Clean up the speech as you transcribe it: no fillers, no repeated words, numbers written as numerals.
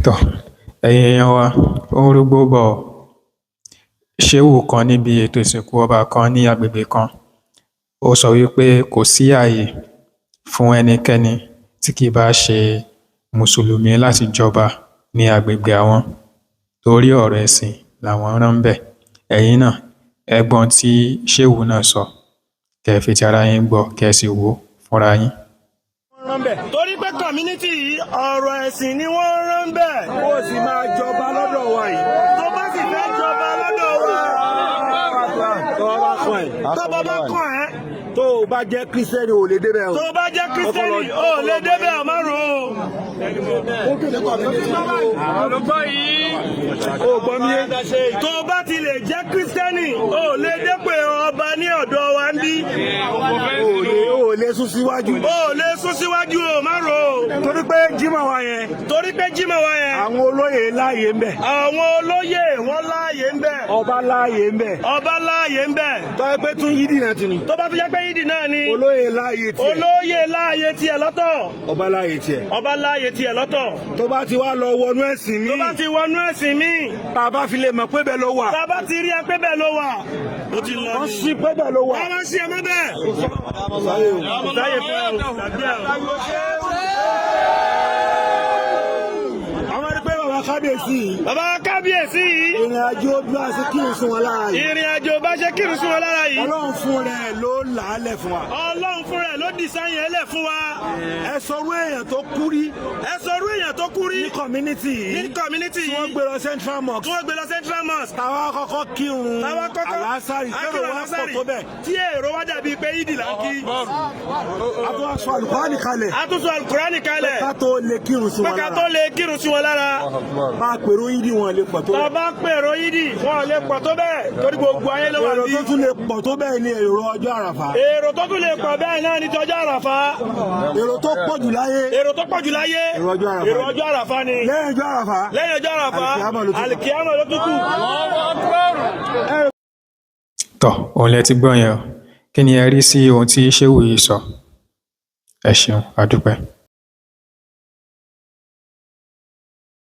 Tọ́, ẹ̀yin èèyàn wa, ó ń rúgbó bọ̀ ọ́. Ṣéwù kan níbi ètò ìsìnkú ọba kan ní agbègbè kan, ó sọ wípé kò sí ààyè fún ẹnikẹ́ni tí kì bá ṣe mùsùlùmí láti jọba ní agbègbè àwọn torí ọ̀rọ̀ ẹ̀sìn làwọn rán ńbẹ̀. Ẹ̀yin náà ẹ gbọ́n tí Ṣéwù náà sọ, kẹ́ ẹ fetí ara yín gbọ́, kẹ́ ẹ sì wò ó fúnra yín. Torí pé community yìí ọ̀rọ̀ ẹ̀sìn ni wọ́n rán bẹ́ẹ̀. Ó sì máa jọba lọ́dọ̀ wa yìí. Tó bá sì fẹ́ jọba lọ́dọ̀ wa. Tó bá kàn ẹ́. Tó Tó bá kàn ẹ́. o bá jẹ́ kírísítẹ́nì ò lè débẹ̀ o. Tó bá jẹ́ kírísítẹ́nì ò lè débẹ̀ ọmọrùn o. Olùgbọ́ yìí. Ó gbọ́ mi yé. Tó bá ti lè jẹ́ kírísítẹ́nì ò lè dépè ọba ní ọ̀dọ̀ wa ń bí. Ó lè sún síwájú. Ó lè sún síwájú o márùn o. Torí pé jímọ̀ wa yẹn. Torí pé jímọ̀ wa yẹn. Àwọn olóyè láàyè ń bẹ̀. Àwọn olóyè wọ́n láàyè ń bẹ̀. Ọba láàyè ń bẹ̀. Ọba láàyè ń bẹ̀. Tó yẹ pé tún yídì náà ti ni. Tó bá fi jẹ́ pé yídì náà ni. Olóyè láàyè tiẹ̀. Olóyè láàyè tiẹ̀ lọ́tọ̀. Ọba láàyè tiẹ̀. Ọba láàyè tiẹ̀ lọ́tọ̀. Tó bá ti wá lọ wọnú ẹ̀sìn mi. Tó bá ti wọnú ẹ̀sìn mi. Bàbá fi lè mọ̀ pé bẹ́ẹ̀ ló wà. Tá bá ti rí ẹ pé bẹ́ẹ̀ ló wà. Ó ti lọ Wọ́n ní. sí pé bẹ́ẹ̀ ló wà. Wọ́n máa ń ṣe ẹmọ́ bẹ́ẹ̀. Sáyé fún ẹ o. Gbàgbé ẹ o. Àwọn ẹni pé bàbá kábíyèsí yìí. Bàbá kábíyèsí yìí. Ìrìn àjò bí a ṣe kírun sí wọn lára yìí. Ìrìn àjò bá ṣe kírun sí wọn lára yìí. Ọlọ́run fún rẹ̀ ló làálẹ̀ fún wa. Ọlọ́run fún rẹ̀ ló dìsáyìn ẹlẹ̀ fún wa. Ẹ sọrú èèyàn tó kú rí. Ẹ sọrú èèyàn tó kú rí. Ní community yìí. Ní community Tí yìí. wọ́n gbé lọ Central Tí Mosque. wọ́n gbé lọ Central Mosque. Táwa kọ́kọ́ kírun. Táwa kọ́kọ́. Àlásàrì. Tẹ́rọ Akírun wá pọ̀ Alásàrì. tó bẹ̀. Tí èrò wá dàbí pé yídì là ń kí. A tó wá sọ àlùkùránì kalẹ̀. A tún sọ Al-Qur'ani kalẹ̀. Ká tó lè kírun sí Pé wọn ká lára. tó lè kírun sí wọn lára. Bá a pèrò yídì wọn lè pọ̀ tó bẹ̀. Bàbá pèrò yídì wọn ò lè pọ̀ tó bẹ́ẹ̀ torí gbogbo ayé ló wà Èrò bí. tó tún lè pọ̀ tó bẹ́ẹ̀ ni èrò ọjọ́ àràfà. Èrò tó tún lè pọ̀ bẹ́ẹ̀ náà ní tọjọ́ àràfà. Èrò tó pọ̀ jù láyé. Èrò tó pọ̀ jù láyé. Èrò ọjọ́ àràfà. Èrò ọjọ́ àràfà ni. Lẹ́yìn ọjọ́ àràfà. Lẹ́yìn ọjọ́ àràfà. Àlìkìyámà ló tún kù. Àlìkìyámà ló tún kù. Tọ́, òun lẹ ti gbọ́ yẹn o. Kí ni ẹ rí sí ohun tí Ṣéwù yìí sọ? Ẹ ṣeun, a dúpẹ́.